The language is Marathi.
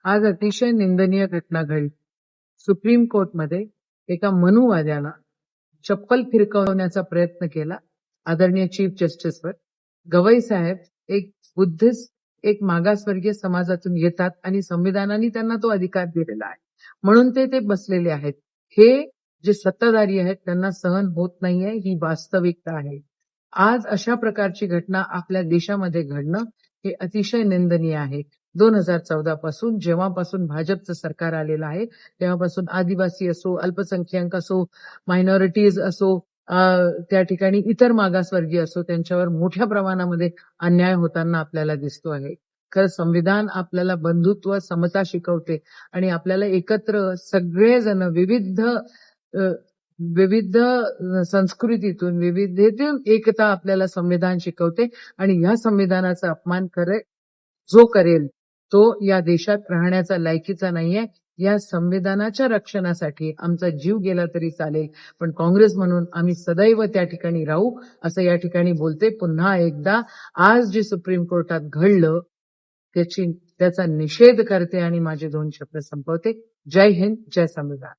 आज अतिशय निंदनीय घटना घडली. सुप्रीम कोर्टमध्ये एका मनुवाद्याला चप्पल फिरकवण्याचा प्रयत्न केला आदरणीय चीफ जस्टिसवर. गवई साहेब एक बुद्धिस्ट, एक मागासवर्गीय समाजातून येतात आणि संविधानाने त्यांना तो अधिकार दिलेला आहे, म्हणून ते बसलेले आहेत. हे जे सत्ताधारी आहेत त्यांना सहन होत नाहीये, ही वास्तविकता आहे. आज अशा प्रकारची घटना आपल्या देशामध्ये घडणं हे अतिशय निंदनीय आहे. 2014 पासून जेव्हापासून भाजपचं सरकार आलेलं आहे तेव्हापासून आदिवासी असो, अल्पसंख्याक असो, मायनॉरिटीज असो, त्या ठिकाणी इतर मागासवर्गीय असो, त्यांच्यावर मोठ्या प्रमाणामध्ये अन्याय होताना आपल्याला दिसतो आहे. खरं संविधान आपल्याला बंधुत्व, समता शिकवते आणि आपल्याला एकत्र सगळेजण विविध संस्कृतीतून, विविधतेतून एकता आपल्याला संविधान शिकवते आणि या संविधानाचा अपमान जो करेल तो या देशात राहण्याचा लायकीचा नाहीये. या संविधानाच्या रक्षणासाठी आमचा जीव गेला तरी चालेल, पण काँग्रेस म्हणून आम्ही सदैव त्या ठिकाणी राहू, असं या ठिकाणी बोलते. पुन्हा एकदा आज जे सुप्रीम कोर्टात घडलं त्याचा निषेध करते आणि माझे 2 शब्द संपवते. जय हिंद, जय संविधान.